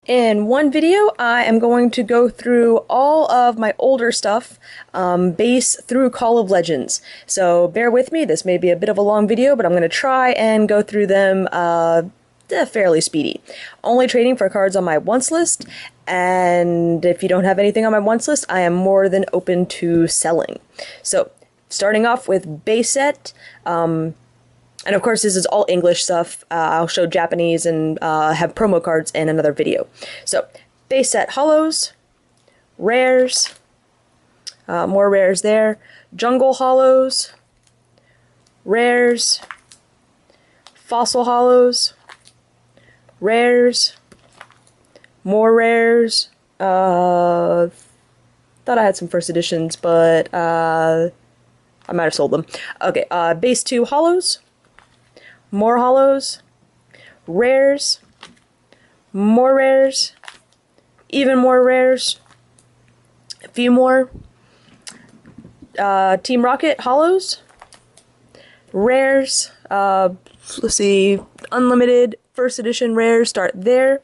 In one video, I am going to go through all of my older stuff, base through Call of Legends. So bear with me, this may be a bit of a long video, but I'm going to try and go through them fairly speedy. Only trading for cards on my once list, and if you don't have anything on my once list, I am more than open to selling. So, starting off with base set, and of course, this is all English stuff. I'll show Japanese and have promo cards in another video. So, base set holos, rares, more rares there, jungle holos, rares, fossil holos, rares, more rares. Thought I had some first editions, but I might have sold them. Okay, base 2 holos. More holos, rares, more rares, even more rares, a few more, Team Rocket holos, rares, let's see, unlimited first edition rares start there,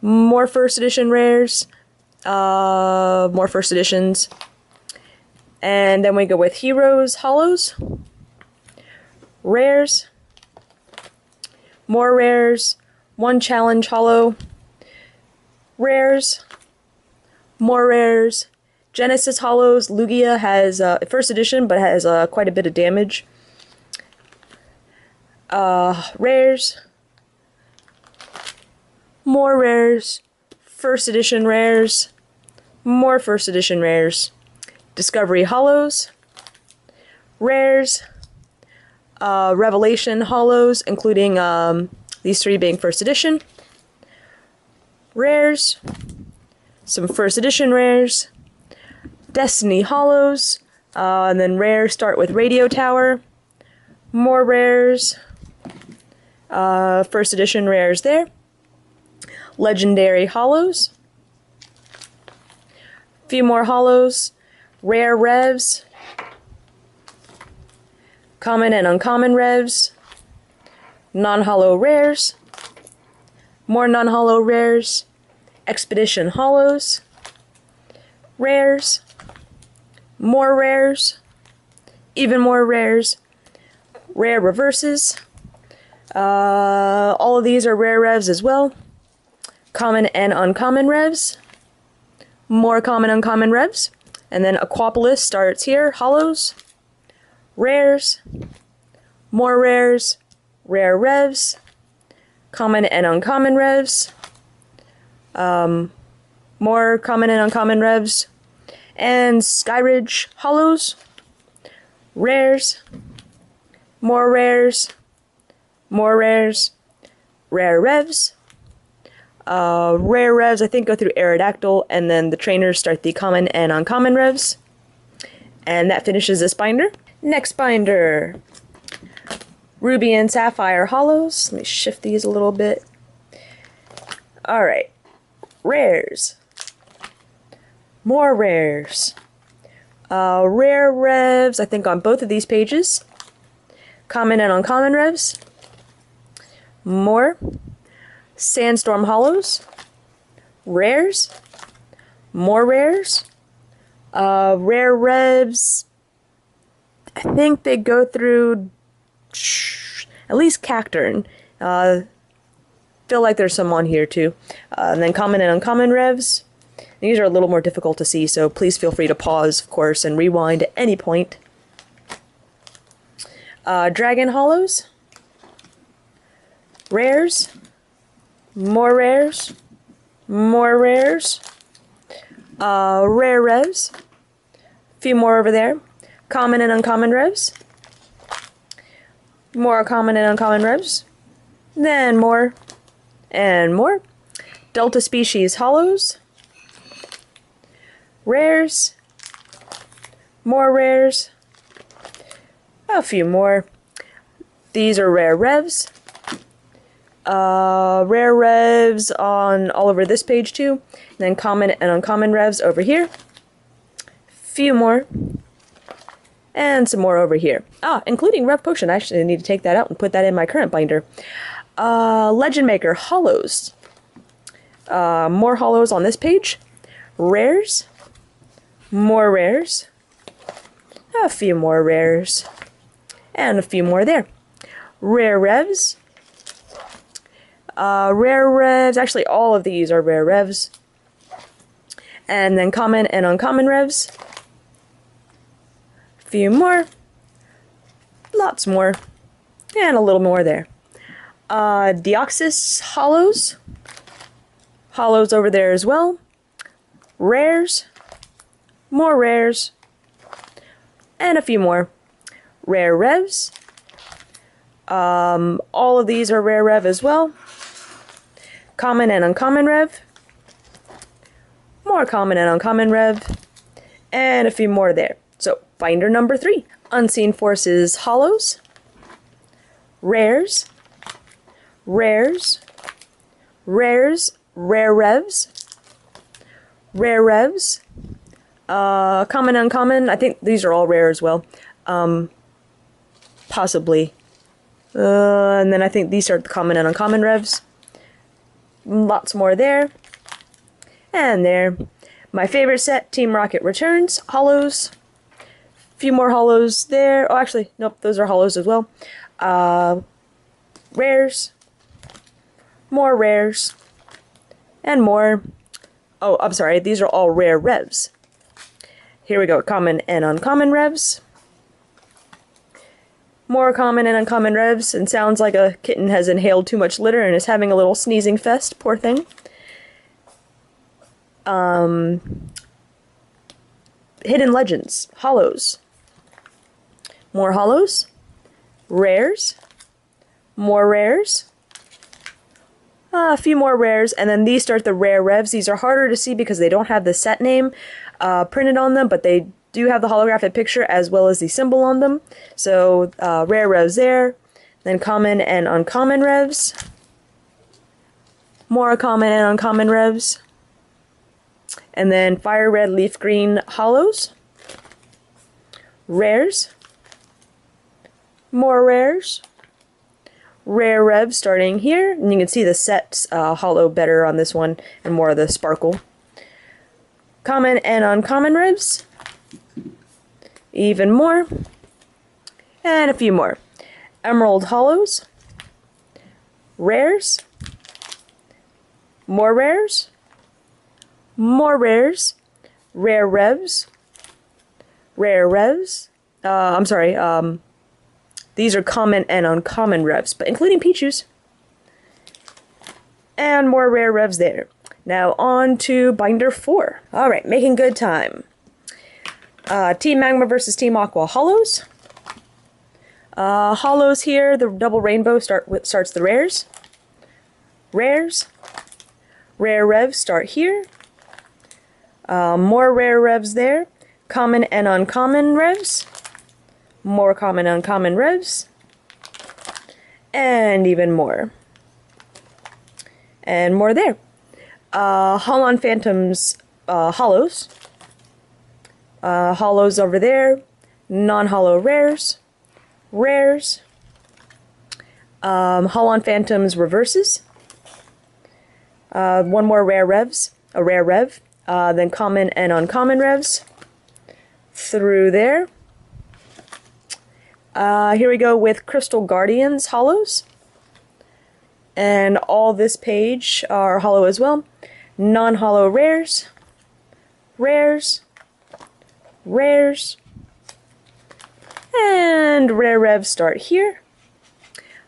more first edition rares, more first editions, and then we go with heroes holos, rares, more rares, one challenge holo, rares, more rares, Genesis holos. Lugia has first edition but has quite a bit of damage. Rares, more rares, first edition rares, more first edition rares, Discovery holos, rares, Revelation holos, including these three being first edition, rares, some first edition rares, Destiny holos, and then rares start with Radio Tower, more rares, first edition rares there, Legendary holos, few more holos, rare revs, common and uncommon revs, non-holo rares, more non-holo rares, expedition holos, rares, more rares, even more rares, rare reverses, all of these are rare revs as well, common and uncommon revs, more common uncommon revs, and then Aquapolis starts here, holos, rares, more rares, rare revs, common and uncommon revs, more common and uncommon revs, and Skyridge holos, rares, more rares, more rares, rare revs, rare revs I think go through Aerodactyl, and then the trainers start the common and uncommon revs, and that finishes this binder. Next binder, Ruby and Sapphire holos. Let me shift these a little bit. Alright, rares, more rares, rare revs, I think on both of these pages, common and uncommon revs, more, Sandstorm holos, rares, more rares, rare revs, I think they go through at least Cacturn. Feel like there's some on here too. And then common and uncommon revs. These are a little more difficult to see, so please feel free to pause, of course, and rewind at any point. Dragon holos. Rares. More rares. More rares. Rare revs. A few more over there. Common and uncommon revs. More common and uncommon revs. Then more. And more. Delta Species holos. Rares. More rares. A few more. These are rare revs. Rare revs on all over this page too. And then common and uncommon revs over here. Few more. And some more over here. Including Rev Potion. I actually need to take that out and put that in my current binder. Legend Maker holos. More holos on this page. Rares. More rares. A few more rares. And a few more there. Rare revs. Rare revs. Actually, all of these are rare revs. And then common and uncommon revs. A few more. Lots more. And a little more there. Deoxys holos. Holos over there as well. Rares. More rares. And a few more. Rare revs. All of these are rare rev as well. Common and uncommon rev. More common and uncommon rev. And a few more there. So, binder number 3. Unseen Forces holos. Rares. Rares. Rares. Rare revs. Rare revs. Common, uncommon. I think these are all rare as well. Possibly. And then I think these are the common and uncommon revs. Lots more there. And there. My favorite set, Team Rocket Returns. Holos. Few more holos there. Oh, actually, nope, those are holos as well. Rares. More rares. And more. Oh, I'm sorry, these are all rare revs. Here we go, common and uncommon revs. More common and uncommon revs, and sounds like a kitten has inhaled too much litter and is having a little sneezing fest, poor thing. Hidden Legends, holos. More holos. Rares. More rares. A few more rares, and then these start the rare revs. These are harder to see because they don't have the set name printed on them, but they do have the holographic picture as well as the symbol on them. So rare revs there, then common and uncommon revs. More common and uncommon revs. And then fire red, leaf green holos. Rares. More rares. Rare revs starting here, and you can see the sets holo better on this one and more of the sparkle. Common and uncommon revs. Even more. And a few more. Emerald holos. Rares. More rares. More rares. Rare revs. Rare revs. I'm sorry, these are common and uncommon revs, but including Pichus. And more rare revs there. Now on to binder 4. Alright, making good time. Team Magma versus Team Aqua holos. Holos here, the double rainbow starts the rares. Rares. Rare revs start here. More rare revs there. Common and uncommon revs. More common and uncommon revs. And even more. And more there. Holon Phantoms holos. Holos over there. Non-holo rares. Rares. Holon Phantoms reverses. One more rare revs. A rare rev. Then common and uncommon revs. Through there. Here we go with Crystal Guardians holos. And all this page are holo as well. Non-holo rares. Rares. Rares. And rare revs start here.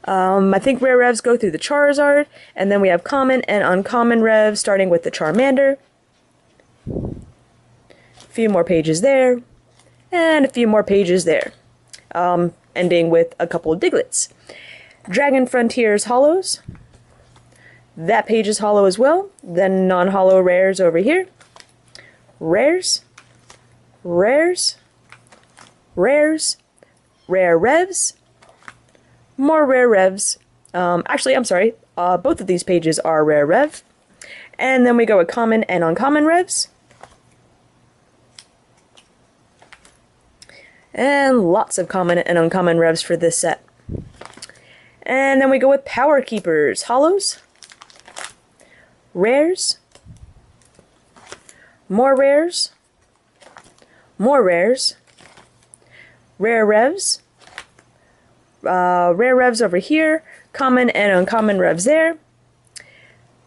I think rare revs go through the Charizard. And then we have common and uncommon revs starting with the Charmander. A few more pages there. And a few more pages there. Ending with a couple of Digletts. Dragon Frontiers holos. That page is holo as well. Then non-holo rares over here. Rares. Rares. Rares. Rare revs. More rare revs. Actually, I'm sorry. Both of these pages are rare rev. And then we go with common and uncommon revs. And lots of common and uncommon revs for this set. And then we go with Power Keepers holos. rares, more rares, more rares, rare revs, rare revs over here, common and uncommon revs there,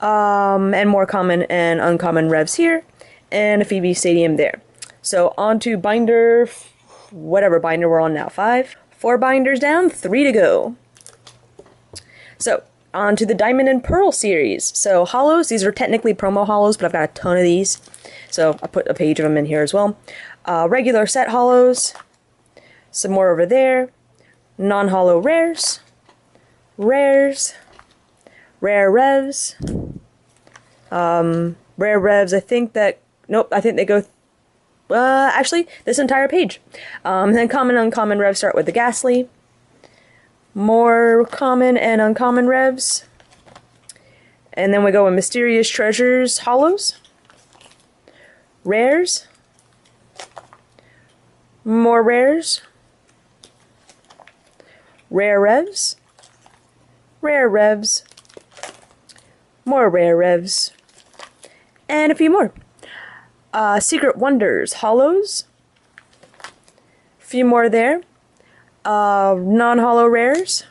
and more common and uncommon revs here, and a Phoebe Stadium there. So on to binder, whatever binder we're on now, 5. 4 binders down, 3 to go. So on to the Diamond and Pearl series. So hollows, these are technically promo hollows, but I've got a ton of these. So I put a page of them in here as well. Regular set hollows, some more over there, non-hollow rares, rares, rare revs, rare revs, I think that, nope, I think they go, actually, this entire page. Then common, uncommon revs start with the Ghastly, more common and uncommon revs, and then we go with Mysterious Treasures hollows, rares, more rares, rare revs, more rare revs, and a few more. Secret Wonders hollows, a few more there. Non-hollow rares,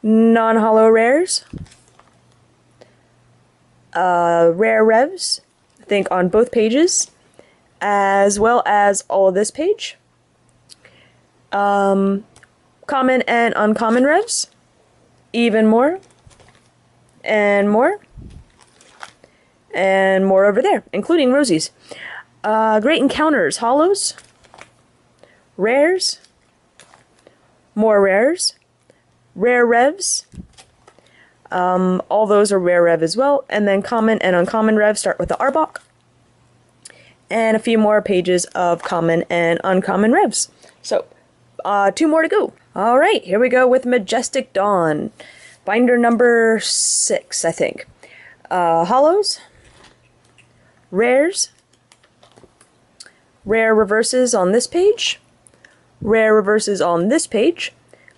non-hollow rares, rare revs, I think on both pages, as well as all of this page. Common and uncommon revs, even more, and more over there, including Rosie's. Great Encounters hollows, rares, more rares, rare revs, all those are rare rev as well, and then common and uncommon revs start with the Arbok, and a few more pages of common and uncommon revs. So, 2 more to go. Alright, here we go with Majestic Dawn. Binder number 6, I think. Hollows, rares, rare reverses on this page, rare reverses on this page,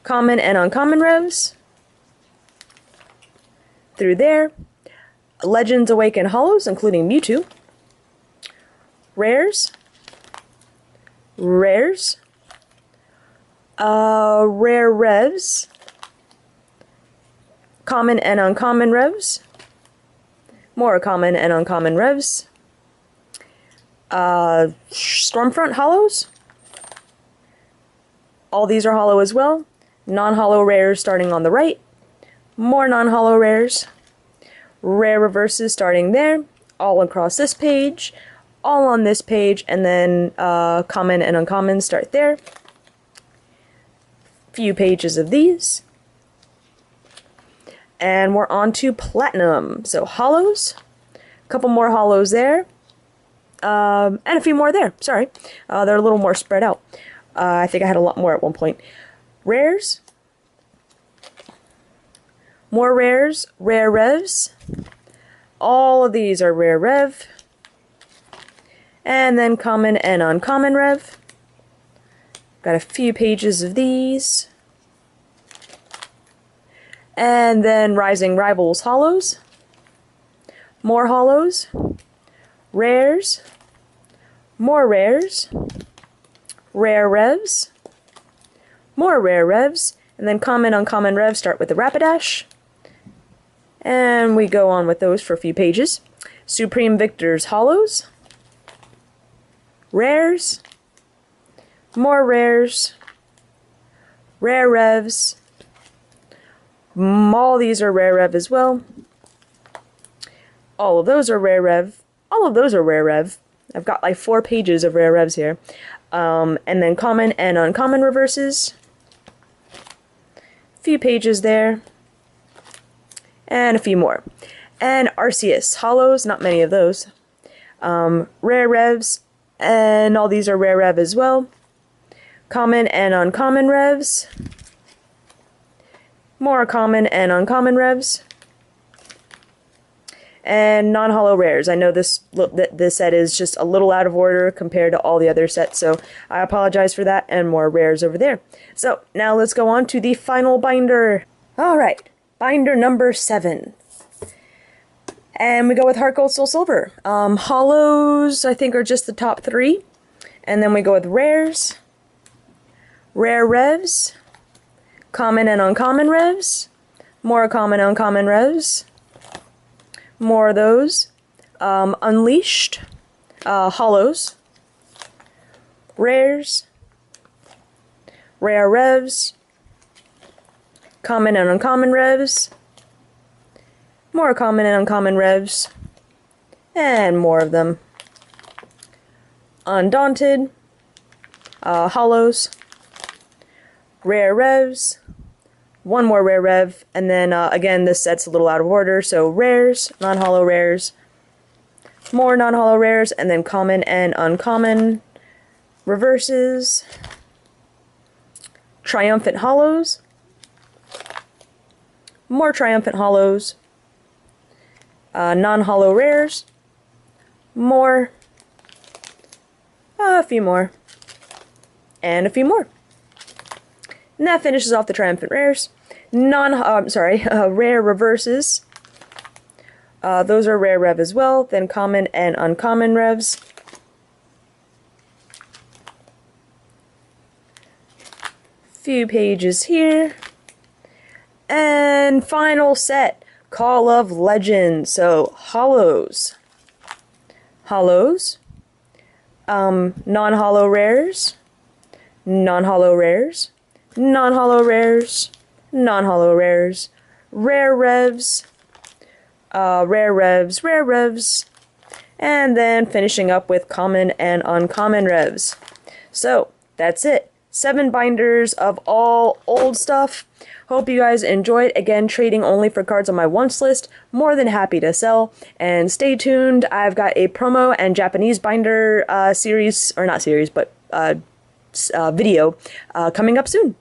common and uncommon revs through there, Legends Awaken hollows, including Mewtwo, rares, rares, rare revs, common and uncommon revs, more common and uncommon revs, Stormfront hollows, all these are hollow as well, non-hollow rares starting on the right, more non-hollow rares, rare reverses starting there, all across this page, all on this page, and then common and uncommon start there. Few pages of these. And we're on to Platinum. So hollows, a couple more hollows there, and a few more there, sorry. They're a little more spread out. I think I had a lot more at one point. Rares, more rares, rare revs. All of these are rare rev. And then common and uncommon rev. Got a few pages of these. And then Rising Rivals hollows. More hollows. Rares. More rares. Rare revs. More rare revs. And then common, uncommon revs start with the Rapidash. And we go on with those for a few pages. Supreme Victor's hollows. Rares. More rares. Rare revs. All these are rare rev as well. All of those are rare rev. All of those are rare rev. I've got like 4 pages of rare revs here. And then common and uncommon reverses. A few pages there. And a few more. And Arceus hollows, not many of those. Rare revs, and all these are rare rev as well. Common and uncommon revs. More common and uncommon revs. And non-hollow rares. I know this set is just a little out of order compared to all the other sets, so I apologize for that, and more rares over there. So, now let's go on to the final binder. Alright, binder number 7. And we go with Heart Gold, Soul Silver. Hollows, I think, are just the top 3. And then we go with rares, rare revs, common and uncommon revs, more common uncommon revs, more of those, unleashed, hollows, rares, rare revs, common and uncommon revs, more common and uncommon revs, and more of them. Undaunted, hollows, rare revs, one more rare rev, and then again this set's a little out of order, so rares, non-hollow rares, more non-hollow rares, and then common and uncommon reverses, triumphant hollows, more triumphant hollows, non-hollow rares, more, a few more, and a few more. And that finishes off the triumphant rares. Rare reverses. Those are rare rev as well. Then common and uncommon revs. Few pages here. And final set, Call of Legends. So hollows. Hollows. Non-hollow rares, non-hollow rares, non-hollow rares, non-hollow rares, rare revs, rare revs, rare revs, and then finishing up with common and uncommon revs. So that's it. 7 binders of all old stuff. Hope you guys enjoyed. Again, trading only for cards on my wants list. More than happy to sell. And stay tuned. I've got a promo and Japanese binder series, or not series, but video coming up soon.